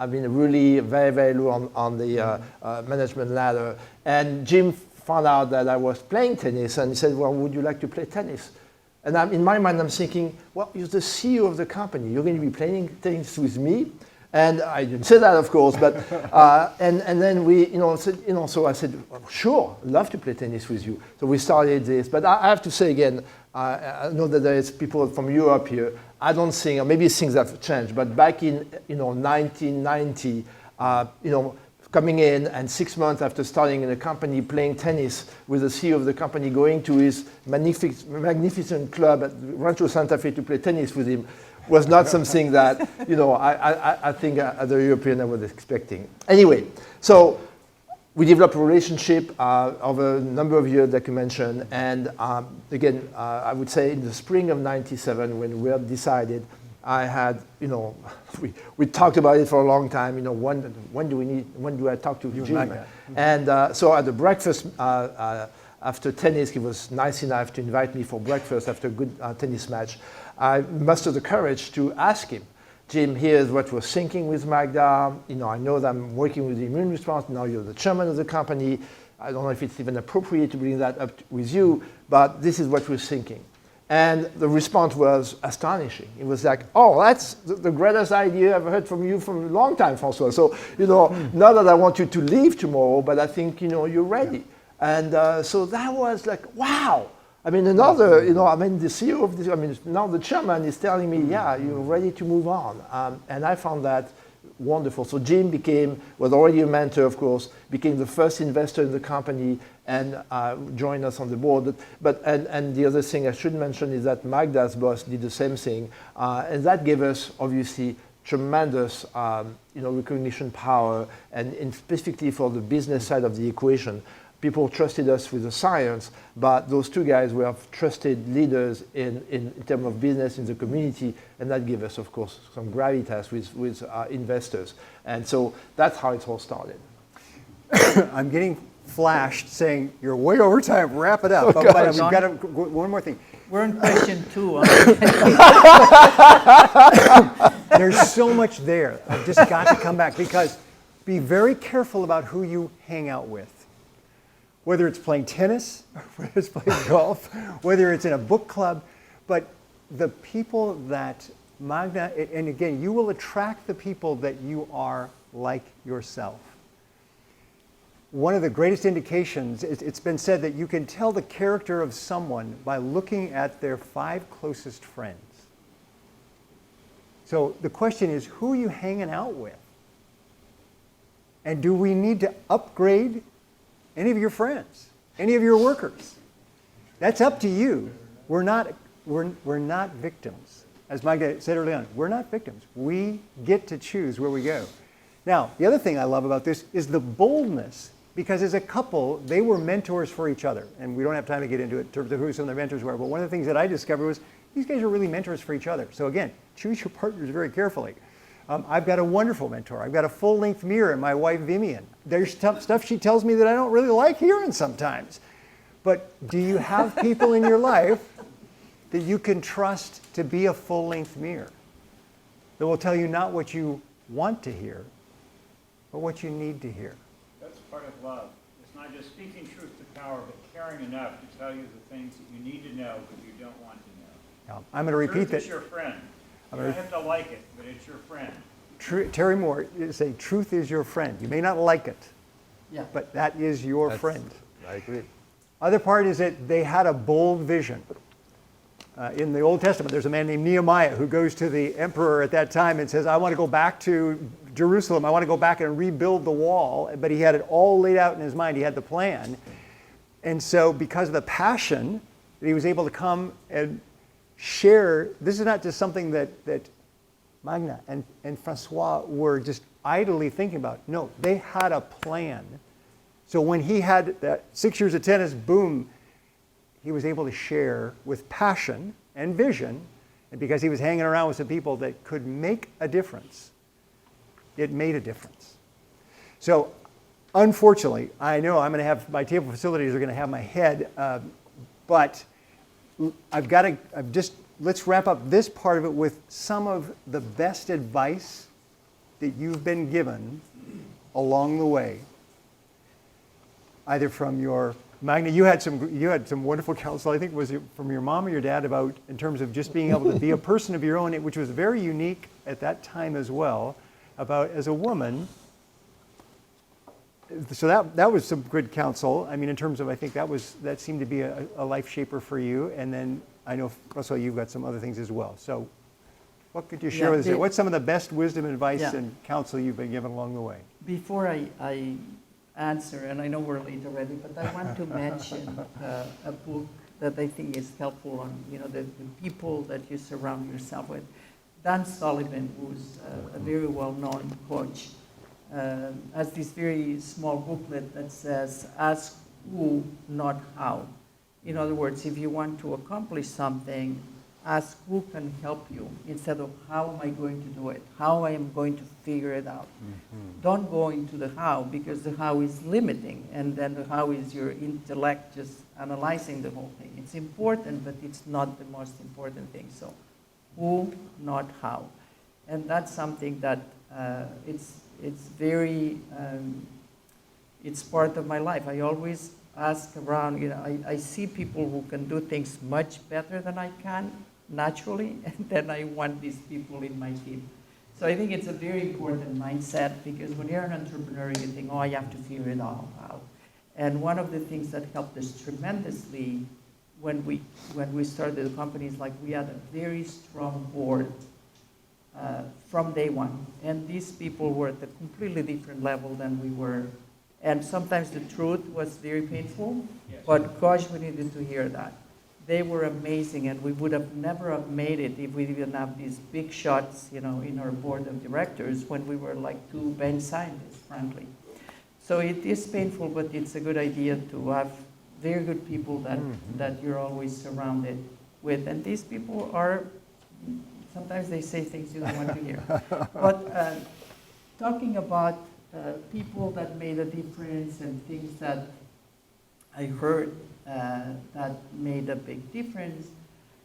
I've been really very, very low on the management ladder. And Jim found out that I was playing tennis, and he said, well, would you like to play tennis? And in my mind, I'm thinking, well, you're the CEO of the company. You're going to be playing tennis with me. And I didn't say that, of course, but and then we, so I said, sure, I'd love to play tennis with you. So we started this. But I have to say again, I know that there is people from Europe here. I don't think, or maybe things have changed, but back in 1990, coming in and 6 months after starting in a company, playing tennis with the CEO of the company, going to his magnificent club at Rancho Santa Fe to play tennis with him, was not something that, I think as a European I was expecting. Anyway, so we developed a relationship over a number of years, like you mentioned, and again, I would say in the spring of '97, when we had decided, I had, we talked about it for a long time, when do I talk to Jim? And so at the breakfast, after tennis, he was nice enough to invite me for breakfast after a good tennis match. I mustered the courage to ask him, Jim, here's what we're thinking with Magda. I know that I'm working with the immune response. Now you're the chairman of the company. I don't know if it's even appropriate to bring that up with you, but this is what we're thinking. And the response was astonishing. It was like, oh, that's the greatest idea I've heard from you from a long time, Francois. So, not that I want you to leave tomorrow, but I think, you're ready. Yeah. And so that was like, wow. I mean, the CEO of this, now the chairman is telling me, yeah, you're ready to move on. And I found that wonderful. So Jim was already a mentor, of course, became the first investor in the company and joined us on the board. And the other thing I should mention is that Magda's boss did the same thing. And that gave us, obviously, tremendous recognition power, and specifically for the business side of the equation. People trusted us with the science, but those two guys were trusted leaders in terms of business in the community, and that gave us, of course, some gravitas with investors. And so that's how it all started. I'm getting flashed saying, you're way over time, wrap it up. But we've got one more thing. We're on question 2. There's so much there. I've just got to come back, because be very careful about who you hang out with. Whether it's playing tennis, whether it's playing golf, whether it's in a book club, but the people that Magda, and again, you will attract the people that you are like yourself. One of the greatest indications, it's been said that you can tell the character of someone by looking at their 5 closest friends. So the question is, who are you hanging out with? And do we need to upgrade any of your friends, any of your workers? That's up to you. We're not victims. As Magda said early on, we're not victims. We get to choose where we go. Now, the other thing I love about this is the boldness, because as a couple, they were mentors for each other. And we don't have time to get into it in terms of who some of their mentors were, but one of the things that I discovered was these guys are really mentors for each other. So again, choose your partners very carefully. I've got a wonderful mentor. I've got a full-length mirror in my wife, Vivian. There's stuff she tells me that I don't really like hearing sometimes. But do you have people in your life that you can trust to be a full-length mirror, that will tell you not what you want to hear, but what you need to hear? That's part of love. It's not just speaking truth to power, but caring enough to tell you the things that you need to know, but you don't want to know. Now, I'm going to repeat that. Truth is your friend. You don't have to like it, but it's your friend. Terry Moore say, truth is your friend. You may not like it, but that is your friend. I agree. Other part is that they had a bold vision. In the Old Testament, there's a man named Nehemiah who goes to the emperor at that time and says, I want to go back to Jerusalem. I want to go back and rebuild the wall. But he had it all laid out in his mind. He had the plan. And so because of the passion, he was able to come and share. This is not just something that Magda and Francois were just idly thinking about. No, they had a plan. So when he had that 6 years of tennis, boom, he was able to share with passion and vision. And because he was hanging around with some people that could make a difference, it made a difference. So unfortunately, I know I'm going to have, my table facilities are going to have my head, but let's wrap up this part of it with some of the best advice that you've been given along the way, either from your Magda, you had some wonderful counsel. I think was it from your mom or your dad about in terms of just being able to be a person of your own, which was very unique at that time as well. About as a woman. So that was some good counsel. I mean, in terms of I think that seemed to be a life shaper for you. And then I know Francois, you've got some other things as well. So what could you share with us? What's some of the best wisdom, advice, and counsel you've been given along the way? Before I answer, and I know we're late already, but I want to mention a book that I think is helpful on the people that you surround yourself with. Dan Sullivan, who's a very well-known coach, has this very small booklet that says, ask who, not how. In other words, if you want to accomplish something, ask who can help you instead of how am I going to do it, how I am going to figure it out. Mm-hmm. Don't go into the how, because the how is limiting, and then the how is your intellect just analyzing the whole thing. It's important, but it's not the most important thing. So who, not how. And that's something that it's very, it's part of my life. I always ask around, I see people who can do things much better than I can naturally, and then I want these people in my team. So I think it's a very important mindset, because when you're an entrepreneur, you think, I have to figure it all out. And one of the things that helped us tremendously when we started the companies, like we had a very strong board from day one. And these people were at a completely different level than we were. And sometimes the truth was very painful, yes. But gosh, we needed to hear that. They were amazing, and we would have never have made it if we didn't have these big shots, in our board of directors when we were like two bench scientists, frankly. So it is painful, but it's a good idea to have very good people that you're always surrounded with. And these people are, sometimes they say things you don't want to hear. But talking about people that made a difference and things that I heard that made a big difference,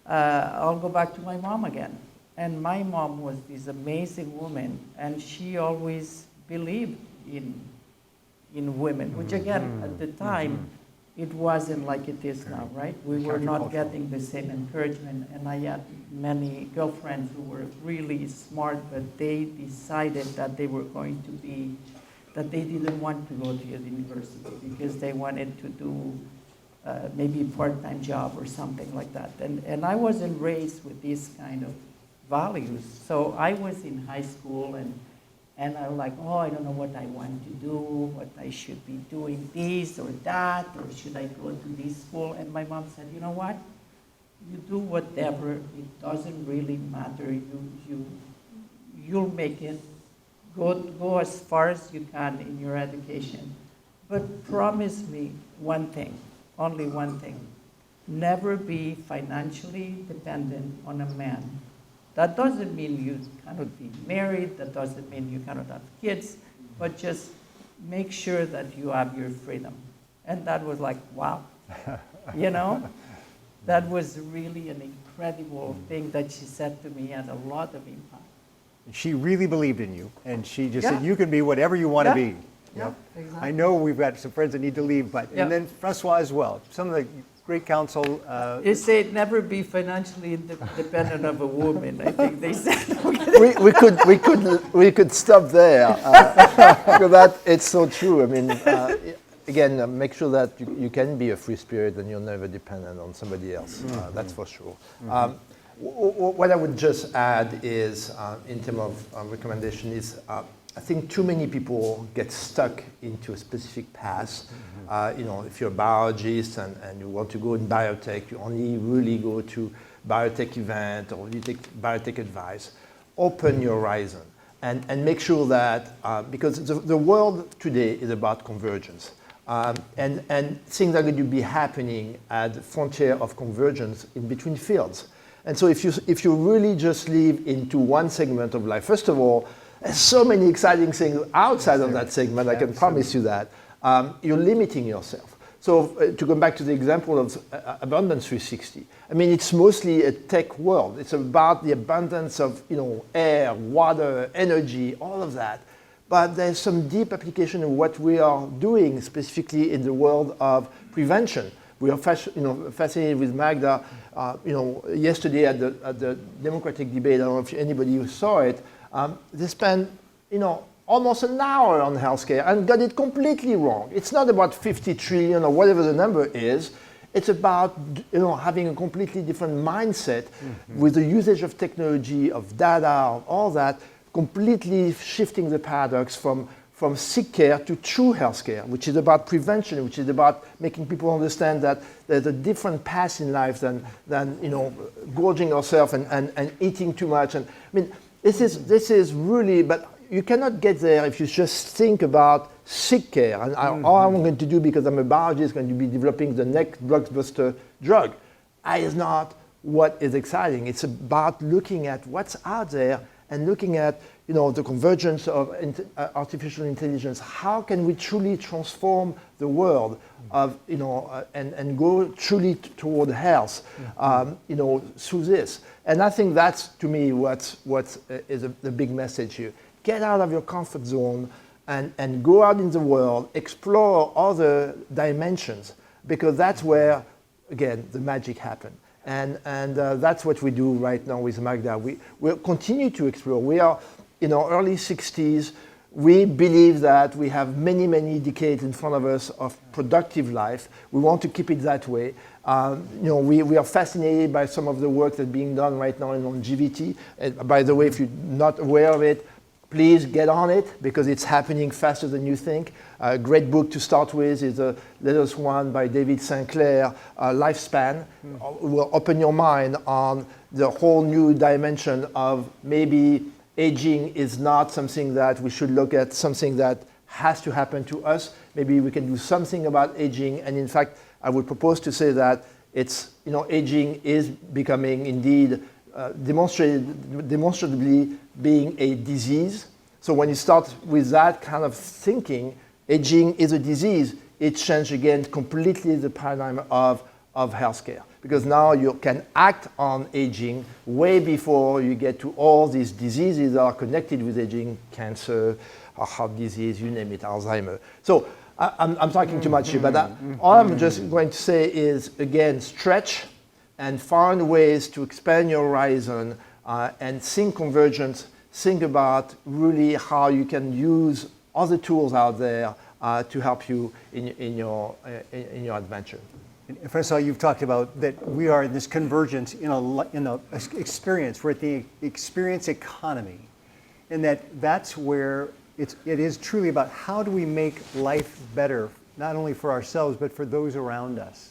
I'll go back to my mom again. And my mom was this amazing woman, and she always believed in women, which again, at the time, it wasn't like it is now, right? We were not getting the same encouragement, and I had many girlfriends who were really smart, but they decided that they were going to be, that they didn't want to go to university because they wanted to do maybe a part-time job or something like that. And I wasn't raised with these kind of values. So I was in high school, and I was like, I don't know what I want to do, what I should be doing this or that, or should I go to this school? And my mom said, you know what? You do whatever. It doesn't really matter. You'll make it. Go as far as you can in your education. But promise me one thing, only one thing. Never be financially dependent on a man. That doesn't mean you cannot be married, that doesn't mean you cannot have kids, but just make sure that you have your freedom. And that was like, wow, that was really an incredible thing that she said to me, had a lot of impact. She really believed in you, and she just said, you can be whatever you want to be. Yeah, exactly. I know we've got some friends that need to leave, but, and then Francois as well. Some of the great counsel. You say never be financially dependent of a woman, I think they said. we could stop there, because that it's so true. I mean, again, make sure that you can be a free spirit and you're never dependent on somebody else. That's for sure. What I would just add is, in terms of recommendation, is I think too many people get stuck into a specific path. If you're a biologist and you want to go in biotech, you only really go to biotech event or you take biotech advice. Open your horizon and make sure that, because the world today is about convergence. And things are going to be happening at the frontier of convergence in between fields. And so if you really just live into one segment of life, first of all, there's so many exciting things outside of that segment, I can promise you that. You're limiting yourself. So to go back to the example of Abundance 360, I mean, it's mostly a tech world. It's about the abundance of air, water, energy, all of that. But there's some deep application of what we are doing specifically in the world of prevention. We are fascinated with Magda. Yesterday at the Democratic debate, I don't know if anybody who saw it, they spent almost an hour on healthcare and got it completely wrong. It's not about 50 trillion or whatever the number is. It's about having a completely different mindset with the usage of technology, of data, of all that, completely shifting the paradox from sick care to true healthcare, which is about prevention, which is about making people understand that there's a different path in life than gorging ourselves and eating too much. And I mean, this is really, but you cannot get there if you just think about sick care. And all I'm going to do, because I'm a biologist, is going to be developing the next blockbuster drug. That is not what is exciting. It's about looking at what's out there and looking at the convergence of artificial intelligence. How can we truly transform the world of and go truly toward health through this? And I think that's, to me, what is the big message here. Get out of your comfort zone and go out in the world, explore other dimensions, because that's where, again, the magic happens. And that's what we do right now with Magda. We'll continue to explore. We are in our early 60s. We believe that we have many, many decades in front of us of productive life. We want to keep it that way. We are fascinated by some of the work that's being done right now in longevity. By the way, if you're not aware of it, please get on it, because it's happening faster than you think. A great book to start with is The Latest One by David Sinclair, Lifespan. Will open your mind on the whole new dimension of maybe aging is not something that we should look at, something that has to happen to us. Maybe we can do something about aging. And in fact, I would propose to say that aging is becoming indeed demonstrably being a disease. So when you start with that kind of thinking, aging is a disease, it changed again completely the paradigm of healthcare. Because now you can act on aging way before you get to all these diseases that are connected with aging, cancer, heart disease, you name it, Alzheimer. So I'm talking too much here, but all I'm just going to say is, again, stretch and find ways to expand your horizon and think convergence, think about really how you can use other tools out there to help you in your adventure. And Francois, you've talked about that we are in this convergence in a experience. We're at the experience economy, and that's where it is truly about how do we make life better, not only for ourselves but for those around us.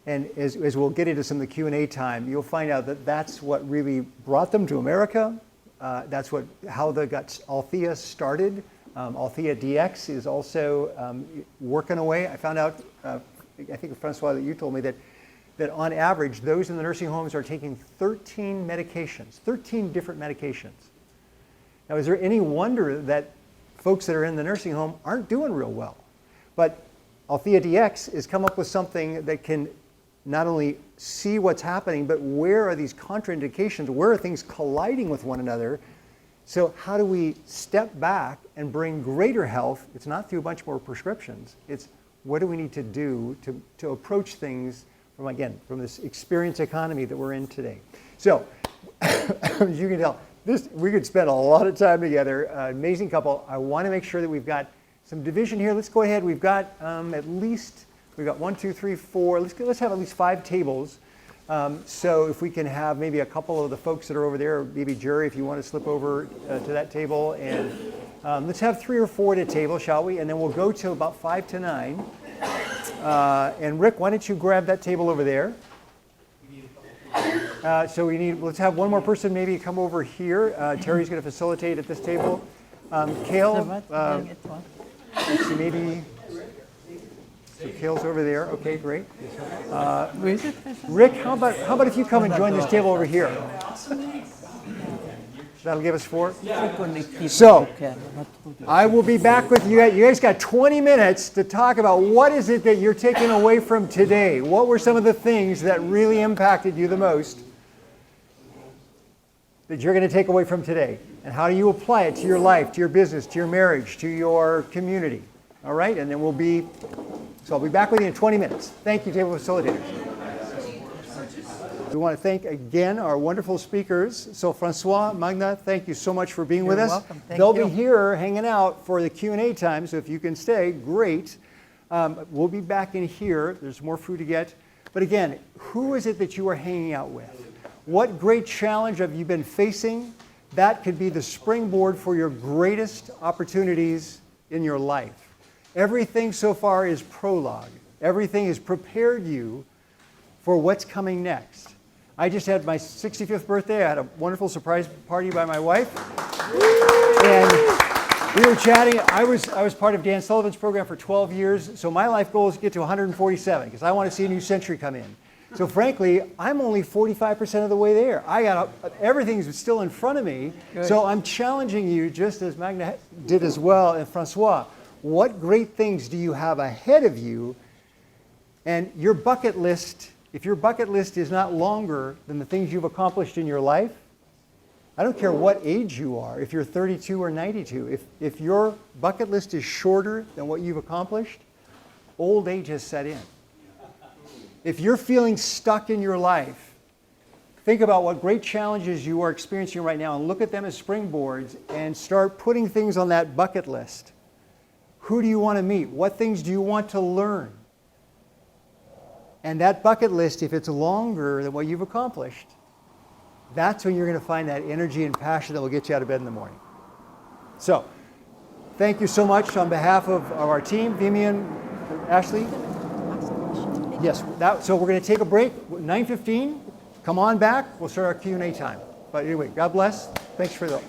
And as we'll get into some of the Q&A time, you'll find out that that's what really brought them to America. That's how they got Althea started. Althea DX is also working away. I found out, I think, Francois, that you told me that on average, those in the nursing homes are taking 13 medications, 13 different medications. Now, is there any wonder that folks that are in the nursing home aren't doing real well? But Althea DX has come up with something that can not only see what's happening, but where are these contraindications? Where are things colliding with one another? So how do we step back and bring greater health? It's not through a bunch more prescriptions. It's what do we need to do to approach things from this experience economy that we're in today. So as you can tell, we could spend a lot of time together. Amazing couple. I want to make sure that we've got some division here. Let's go ahead. We've got we've got 1, 2, 3, 4. Let's have at least 5 tables. So if we can have maybe a couple of the folks that are over there, maybe Jerry, if you want to slip over to that table, and let's have 3 or 4 at a table, shall we? And then we'll go to about 5 to 9. And Rick, why don't you grab that table over there? So let's have one more person maybe come over here. Terry's going to facilitate at this table. Kale, let's see, maybe. So Kale's over there. Okay, great. Rick, how about if you come and join this table over here? That'll give us 4. So I will be back with you. You guys got 20 minutes to talk about what is it that you're taking away from today. What were some of the things that really impacted you the most that you're going to take away from today? And how do you apply it to your life, to your business, to your marriage, to your community? All right, and then we'll be So I'll be back with you in 20 minutes. Thank you, table facilitators. We want to thank again our wonderful speakers. So Francois, Magda, thank you so much for being with You're us. welcome. Thank They'll you. be here hanging out for the Q&A time, so if you can stay, great. We'll be back in here. There's more food to get. But again, who is it that you are hanging out with? What great challenge have you been facing? That could be the springboard for your greatest opportunities in your life. Everything so far is prologue. Everything has prepared you for what's coming next. I just had my 65th birthday. I had a wonderful surprise party by my wife. And we were chatting. I was part of Dan Sullivan's program for 12 years, so my life goal is to get to 147 because I want to see a new century come in. So frankly, I'm only 45% of the way there. Everything's still in front of me. Good. So I'm challenging you, just as Magda did as well, and Francois, what great things do you have ahead of you? And your bucket list, if your bucket list is not longer than the things you've accomplished in your life, I don't care what age you are, if you're 32 or 92, if your bucket list is shorter than what you've accomplished, old age has set in. If you're feeling stuck in your life, think about what great challenges you are experiencing right now and look at them as springboards and start putting things on that bucket list. Who do you want to meet? What things do you want to learn? And that bucket list, if it's longer than what you've accomplished, that's when you're going to find that energy and passion that will get you out of bed in the morning. So, thank you so much on behalf of our team, Vimian, Ashley. Yes, so we're going to take a break, 9:15. Come on back. We'll start our Q&A time. But anyway, God bless. Thanks for the...